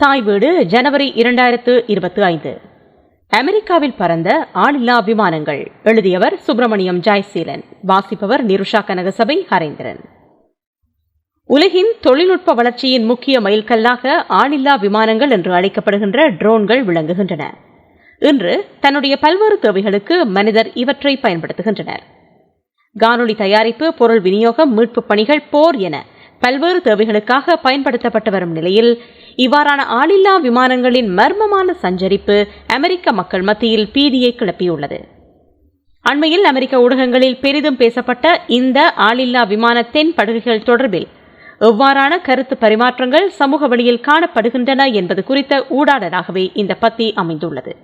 தாய் வீடு ஜனவரி 2025. அமெரிக்காவில் பறந்த ஆளில்லா விமானங்கள். எழுதியவர் சுப்பிரமணியம் ஜெயசீலன். வாசிப்பவர் நிருஷா கனகசபை ஹரேந்திரன். உலகின் தொழில்நுட்ப வளர்ச்சியின் முக்கிய மைல்கல்லாக ஆளில்லா விமானங்கள் என்று அழைக்கப்படுகின்ற ட்ரோன்கள் விளங்குகின்றன. இன்று தன்னுடைய பல்வேறு தேவைகளுக்கு மனிதர் இவற்றை பயன்படுத்துகின்றனர். காணொலி தயாரிப்பு, பொருள் விநியோகம், மீட்பு பணிகள், போர் என பல்வேறு தேவைகளுக்காக பயன்படுத்தப்பட்டு வரும் நிலையில் இவ்வாறான ஆளில்லா விமானங்களின் மர்மமான சஞ்சரிப்பு அமெரிக்க மக்கள் மத்தியில் பீதியை கிளப்பியுள்ளது. அண்மையில் அமெரிக்க ஊடகங்களில் பெரிதும் பேசப்பட்ட இந்த ஆளில்லா விமான தென்படுகைகள் தொடர்பில் எவ்வாறான கருத்து பரிமாற்றங்கள் சமூக வழியில் காணப்படுகின்றன என்பது குறித்த ஊடாடலாகவே இந்த பத்தி அமைந்துள்ளது.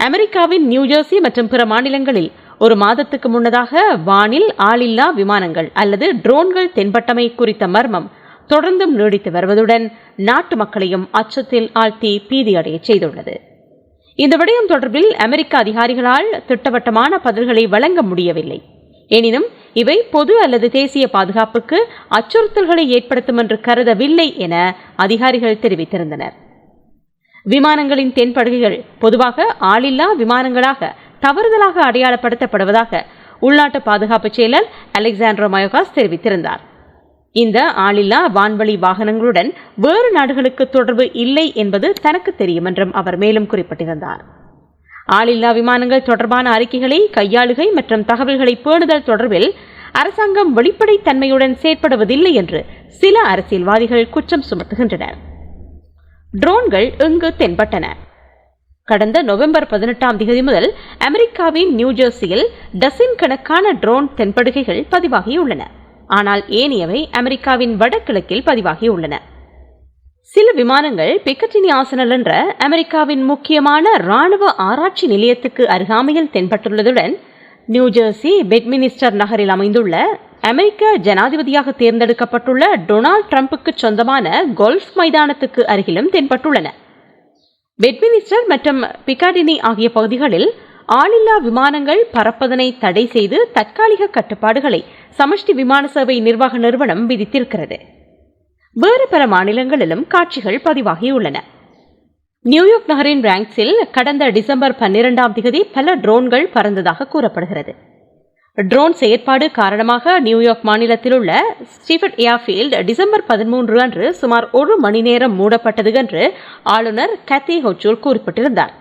அமெரிக்காவின் நியூஜெர்சி மற்றும் பிற மாநிலங்களில் ஒரு மாதத்துக்கு முன்னதாக வானில் ஆளில்லா விமானங்கள் அல்லது ட்ரோன்கள் தென்பட்டமை குறித்த மர்மம் தொடர்ந்தும் நீடித்து வருவதுடன் நாட்டு மக்களையும் அச்சத்தில் ஆழ்த்தி பீதியடைய செய்துள்ளது. இந்த விடயம் தொடர்பில் அமெரிக்க அதிகாரிகளால் திட்டவட்டமான பதில்களை வழங்க முடியவில்லை. எனினும் இவை பொது அல்லது தேசிய பாதுகாப்புக்கு அச்சுறுத்தல்களை ஏற்படுத்தும் என்று கருதவில்லை என அதிகாரிகள் தெரிவித்திருந்தனர். விமானங்களின் தென்படுகைகள் பொதுவாக ஆளில்லா விமானங்களாக தவறுதலாக அடையாளப்படுத்தப்படுவதாக உள்நாட்டு பாதுகாப்பு செயலர் அலெக்சாண்ட்ரோ மயோகாஸ் தெரிவித்திருந்தார். இந்த ஆளில்லா வான்வழி வாகனங்களுடன் வேறு நாடுகளுக்கு தொடர்பு இல்லை என்பது தனக்கு தெரியும் என்றும் அவர் மேலும் குறிப்பிட்டிருந்தார். ஆளில்லா விமானங்கள் தொடர்பான அறிக்கைகளை கையாளுகை மற்றும் தகவல்களை பேணுதல் தொடர்பில் அரசாங்கம் வெளிப்படைத்தன்மையுடன் செயற்படுவதில்லை என்று சில அரசியல்வாதிகள் குற்றம் சுமத்துகின்றனர். ட்ரோன்கள் எங்கு தென்பட்டன? கடந்த நவம்பர் 18 முதல் அமெரிக்காவின் நியூஜெர்சியில் டசின் கணக்கான ட்ரோன் தென்படுகைகள் பதிவாகியுள்ளன. ஆனால் ஏனையவை அமெரிக்காவின் வடகிழக்கில் பதிவாகியுள்ளன. சில விமானங்கள் பிக்கட்டினி ஆர்சனல் என்ற அமெரிக்காவின் முக்கியமான இராணுவ ஆராய்ச்சி நிலையத்துக்கு அருகாமையில் தென்பட்டுள்ளதுடன் நியூஜெர்சி பெட்மினிஸ்டர் நகரில் அமைந்துள்ள அமெரிக்க ஜனாதிபதியாக தேர்ந்தெடுக்கப்பட்டுள்ள டொனால்ட் ட்ரம்புக்கு சொந்தமான கோல்ஃப் மைதானத்துக்கு அருகிலும் தென்பட்டுள்ளன. பெட்மினிஸ்டர் மற்றும் பிக்காடினி ஆகிய பகுதிகளில் ஆளில்லா விமானங்கள் பறப்பதனை தடை செய்து தற்காலிக கட்டுப்பாடுகளை சமஷ்டி விமான சேவை நிர்வாக நிறுவனம் விதித்திருக்கிறது. வேறு பல மாநிலங்களிலும் காட்சிகள் பதிவாகியுள்ளன. நியூயார்க் நகரின் பிராங்க்ஸில் கடந்த டிசம்பர் 12 பல ட்ரோன்கள் பறந்ததாக கூறப்படுகிறது. ட்ரோன் செயற்பாடு காரணமாக நியூயார்க் மாநிலத்தில் உள்ள ஸ்டீஃபர்ட் ஏர்ஃபீல்ட் டிசம்பர் 13 அன்று சுமார் 1 மணி நேரம் மூடப்பட்டது என்று ஆளுநர் கேத்தி ஹோச்சூல் குறிப்பிட்டிருந்தார்.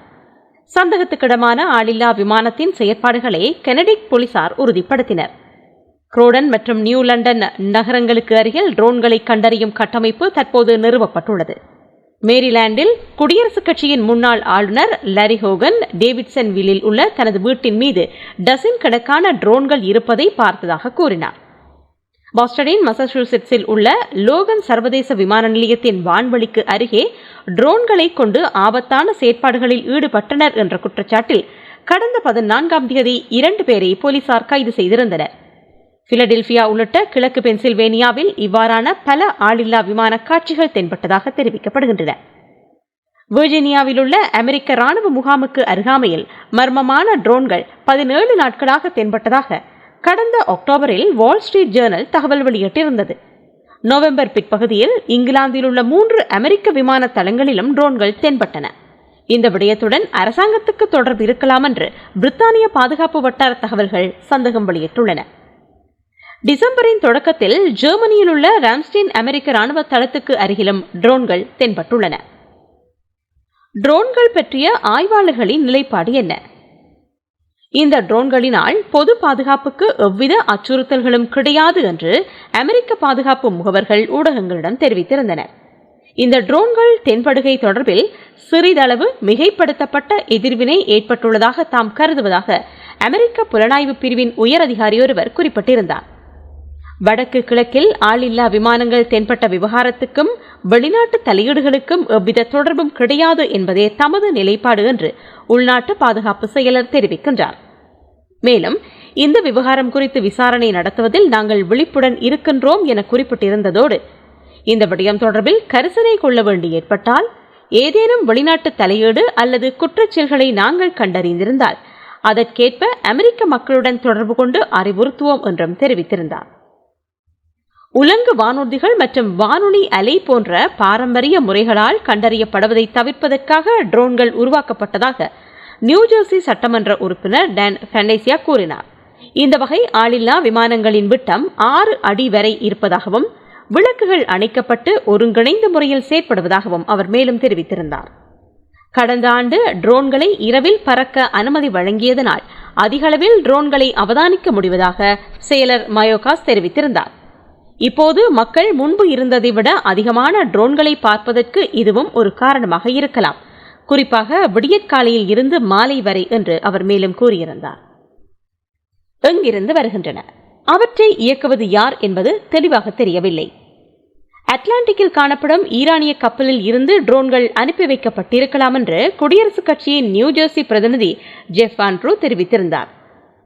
சந்தேகத்துக்கிடமான ஆளில்லா விமானத்தின் செயற்பாடுகளை கெனடிக் போலீசார் உறுதிப்படுத்தினர். குரோடன் மற்றும் நியூ லண்டன் நகரங்களுக்கு அருகில் ட்ரோன்களை கண்டறியும் கட்டமைப்பு தற்போது நிறுவப்பட்டுள்ளது. மேரிலாண்டில் குடியரசுக் கட்சியின் முன்னாள் ஆளுநர் லாரி ஹோகன் டேவிட்சன் வில்லில் உள்ள தனது வீட்டின் மீது டசின் கணக்கான ட்ரோன்கள் இருப்பதை பார்த்ததாக கூறினார். பாஸ்டனின் மசாசூசெட்ஸில் உள்ள லோகன் சர்வதேச விமான நிலையத்தின் வான்வழிக்கு அருகே ட்ரோன்களை கொண்டு ஆபத்தான செயற்பாடுகளில் ஈடுபட்டனர் என்ற குற்றச்சாட்டில் கடந்த 14 2 பேரை போலீசார் கைது செய்திருந்தனர். பிலடெல்பியா உள்ளிட்ட கிழக்கு பென்சில்வேனியாவில் இவ்வாறான பல ஆளில்லா விமான காட்சிகள் தென்பட்டதாக தெரிவிக்கப்படுகின்றன. வெர்ஜீனியாவில் உள்ள அமெரிக்க ராணுவ முகாமுக்கு அருகாமையில் மர்மமான ட்ரோன்கள் 17 நாட்களாக தென்பட்டதாக கடந்த அக்டோபரில் வால் ஸ்ட்ரீட் ஜேர்னல் தகவல் வெளியிட்டிருந்தது. நவம்பர் பிற்பகுதியில் இங்கிலாந்தில் உள்ள 3 அமெரிக்க விமான தளங்களிலும் ட்ரோன்கள் தென்பட்டன. இந்த விடயத்துடன் அரசாங்கத்துக்கு தொடர்பு இருக்கலாம் என்று பிரித்தானிய பாதுகாப்பு வட்டார தகவல்கள் சந்தேகம் வெளியிட்டுள்ளன. டிசம்பரின் தொடக்கத்தில் ஜெர்மனியில் உள்ள ராம்ஸ்டீன் அமெரிக்க ராணுவ தளத்துக்கு அருகிலும் ட்ரோன்கள் தென்பட்டுள்ளன. ட்ரோன்கள் பற்றிய ஆய்வாளர்களின் நிலைப்பாடு என்ன? இந்த ட்ரோன்களினால் பொது பாதுகாப்புக்கு எவ்வித அச்சுறுத்தல்களும் கிடையாது என்று அமெரிக்க பாதுகாப்பு முகவர்கள் ஊடகங்களிடம் தெரிவித்திருந்தனர். இந்த ட்ரோன்கள் தென்படுகை தொடர்பில் சிறிதளவு மிகைப்படுத்தப்பட்ட எதிர்வினை ஏற்பட்டுள்ளதாக தாம் கருதுவதாக அமெரிக்க புலனாய்வு பிரிவின் உயர் அதிகாரி ஒருவர் குறிப்பிட்டிருந்தார். வடக்கு கிழக்கில் ஆளில்லா விமானங்கள் தென்பட்ட விவகாரத்துக்கும் வெளிநாட்டு தலையீடுகளுக்கும் எவ்வித தொடர்பும் கிடையாது என்பதே தமது நிலைப்பாடு என்று உள்நாட்டு பாதுகாப்பு செயலர் தெரிவிக்கின்றார். மேலும் இந்த விவகாரம் குறித்து விசாரணை நடத்துவதில் நாங்கள் விழிப்புடன் இருக்கின்றோம் என குறிப்பிட்டிருந்ததோடு இந்த விடயம் தொடர்பில் கரிசனை கொள்ள வேண்டி ஏற்பட்டால் ஏதேனும் வெளிநாட்டு தலையீடு அல்லது குற்றச்செயல்களை நாங்கள் கண்டறிந்திருந்தால் அதற்கேற்ப அமெரிக்க மக்களுடன் தொடர்பு கொண்டு அறிவுறுத்துவோம் என்றும் தெரிவித்திருந்தார். உலங்கு வானூர்திகள் மற்றும் வானொலி அலை போன்ற பாரம்பரிய முறைகளால் கண்டறியப்படுவதை தவிர்ப்பதற்காக ட்ரோன்கள் உருவாக்கப்பட்டதாக நியூஜெர்சி சட்டமன்ற உறுப்பினர் டான் ஃபெண்டேசியா கூறினார். இந்த வகை ஆளில்லா விமானங்களின் விட்டம் 6 அடி வரை இருப்பதாகவும் விளக்குகள் அணைக்கப்பட்டு ஒருங்கிணைந்த முறையில் செயற்படுவதாகவும் அவர் மேலும் தெரிவித்திருந்தார். கடந்த ஆண்டு ட்ரோன்களை இரவில் பறக்க அனுமதி வழங்கியதனால் அதிகளவில் ட்ரோன்களை அவதானிக்க முடிவதாக செயலர் மயோகாஸ் தெரிவித்திருந்தார். இப்போது மக்கள் முன்பு இருந்ததை விட அதிகமான ட்ரோன்களை பார்ப்பதற்கு இதுவும் ஒரு காரணமாக இருக்கலாம், குறிப்பாக விடியற்காலையில் இருந்து மாலை வரை என்று அவர் மேலும் கூறியிருந்தார். எங்கிருந்து வருகின்றன, அவற்றை இயக்குவது யார் என்பது தெளிவாக தெரியவில்லை. அட்லாண்டிக்கில் காணப்படும் ஈரானிய கப்பலில் இருந்து ட்ரோன்கள் அனுப்பி வைக்கப்பட்டிருக்கலாம் என்று குடியரசுக் கட்சியின் நியூஜெர்சி பிரதிநிதி ஜெஃப் ஆண்ட்ரூ தெரிவித்திருந்தார்.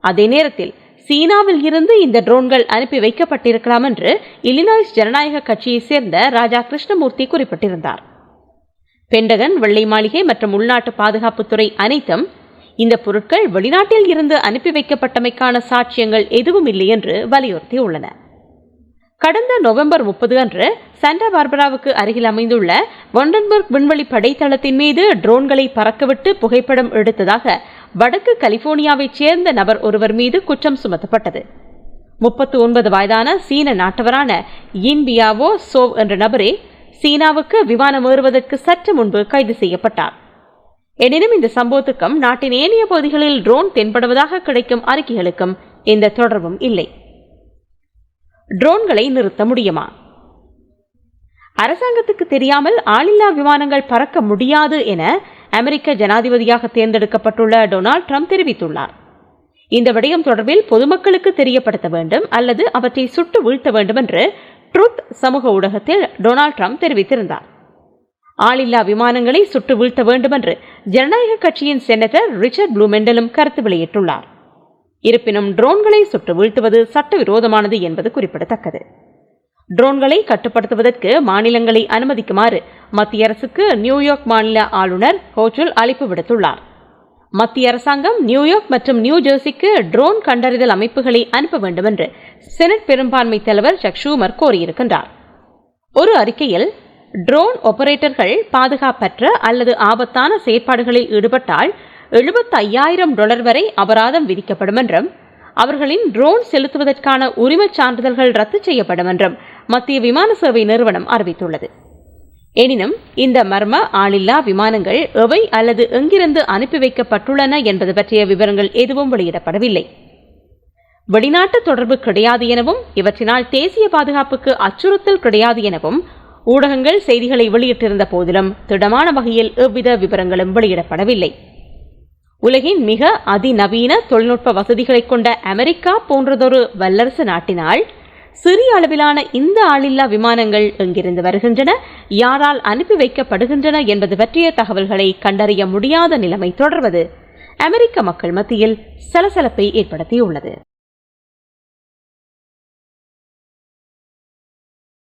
அதே நேரத்தில் சீனாவில் இருந்து இந்த ட்ரோன்கள் அனுப்பி வைக்கப்பட்டிருக்கலாம் என்று இல்லினாய்ஸ் ஜனநாயக கட்சியைச் சேர்ந்த ராஜா கிருஷ்ணமூர்த்தி குறிப்பிட்டிருந்தார். பென்டகன், வெள்ளை மாளிகை மற்றும் உள்நாட்டு பாதுகாப்புத்துறை அனைத்தும் இந்த பொருட்கள் வெளிநாட்டில் இருந்து அனுப்பி வைக்கப்பட்டமைக்கான சாட்சியங்கள் எதுவும் இல்லை என்று வலியுறுத்தியுள்ளன. கடந்த நவம்பர் 30 அன்று சாண்டா பார்பராவுக்கு அருகில் அமைந்துள்ள வாண்டன்பர்க் விண்வெளி படைத்தளத்தின் மீது ட்ரோன்களை பறக்கவிட்டு புகைப்படம் எடுத்ததாக வடக்கு கலிபோர்னியாவைச் சேர்ந்த நபர் ஒருவர் மீது குற்றம் சுமத்தப்பட்டது. 39 வயதான சீன நாட்டவரான யின்பியாவோ சோவ் என்ற நபரே சீனாவுக்கு விமானம் ஏறுவதற்கு சற்று முன்பு கைது செய்யப்பட்டார். எனினும் இந்த சம்பவத்துக்கும் நாட்டின் ஏனைய பகுதிகளில் ட்ரோன் தென்படுவதாக கிடைக்கும் அறிக்கைகளுக்கும் எந்த தொடர்பும் இல்லை. ட்ரோன்களை நிறுத்த முடியுமா? அரசாங்கத்துக்கு தெரியாமல் ஆளில்லா விமானங்கள் பறக்க முடியாது என அமெரிக்க ஜனாதிபதியாக தேர்ந்தெடுக்கப்பட்டுள்ள டொனால்ட் ட்ரம்ப் தெரிவித்துள்ளார். இந்த விடயம் தொடர்பில் பொதுமக்களுக்கு தெரியப்படுத்த வேண்டும் அல்லது அவற்றை சுட்டு வீழ்த்த வேண்டும் என்று ட்ரூத் சமூக ஊடகத்தில் டொனால்ட் ட்ரம்ப் தெரிவித்திருந்தார். ஆளில்லா விமானங்களை சுட்டு வீழ்த்த வேண்டும் என்று ஜனநாயக கட்சியின் செனட்டர் ரிச்சர்ட் ப்ளூமெண்டலும் கருத்து வெளியிட்டுள்ளார். இருப்பினும் ட்ரோன்களை சுட்டு வீழ்த்துவது சட்டவிரோதமானது என்பது குறிப்பிடத்தக்கது. ட்ரோன்களை கட்டுப்படுத்துவதற்கு மாநிலங்களை அனுமதிக்குமாறு மத்திய அரசுக்கு நியூயார்க் மாநில ஆளுநர் ஹோச்சுல் அழைப்பு விடுத்துள்ளார். மத்திய அரசாங்கம் நியூயார்க் மற்றும் நியூ ஜெர்சிக்கு ட்ரோன் கண்டறிதல் அமைப்புகளை அனுப்ப வேண்டும் என்று செனட் பெரும்பான்மை தலைவர் சக் ஷூமர் கோரியிருக்கின்றார். ஒரு அறிக்கையில் ட்ரோன் ஆபரேட்டர்கள் பாதுகாப்பற்ற அல்லது ஆபத்தான செயற்பாடுகளில் ஈடுபட்டால் $75,000 வரை அபராதம் விதிக்கப்படும் என்றும் அவர்களின் ட்ரோன் செலுத்துவதற்கான உரிமச் சான்றிதழ்கள் ரத்து செய்யப்படும் என்றும் மத்திய விமான சேவை நிறுவனம் அறிவித்துள்ளது. எனினும் இந்த மர்ம ஆளில்லா விமானங்கள் எவை அல்லது எங்கிருந்து அனுப்பி வைக்கப்பட்டுள்ளன என்பது பற்றிய விவரங்கள் எதுவும் வெளியிடப்படவில்லை. வெளிநாட்டு தொடர்பு கிடையாது எனவும் இவற்றினால் தேசிய பாதுகாப்புக்கு அச்சுறுத்தல் கிடையாது எனவும் ஊடகங்கள் செய்திகளை வெளியிட்டிருந்த போதிலும் திடமான வகையில் எவ்வித விவரங்களும் வெளியிடப்படவில்லை. உலகின் மிக அதிநவீன தொழில்நுட்ப வசதிகளை கொண்ட அமெரிக்கா போன்றதொரு வல்லரசு நாட்டினால் சிறிய அளவிலான இந்த ஆளில்லா விமானங்கள் எங்கிருந்து வருகின்றன, யாரால் அனுப்பி வைக்கப்படுகின்றன என்பது பற்றிய தகவல்களை கண்டறிய முடியாத நிலைமை தொடர்வது அமெரிக்க மக்கள் மத்தியில் சலசலப்பை ஏற்படுத்தியுள்ளது.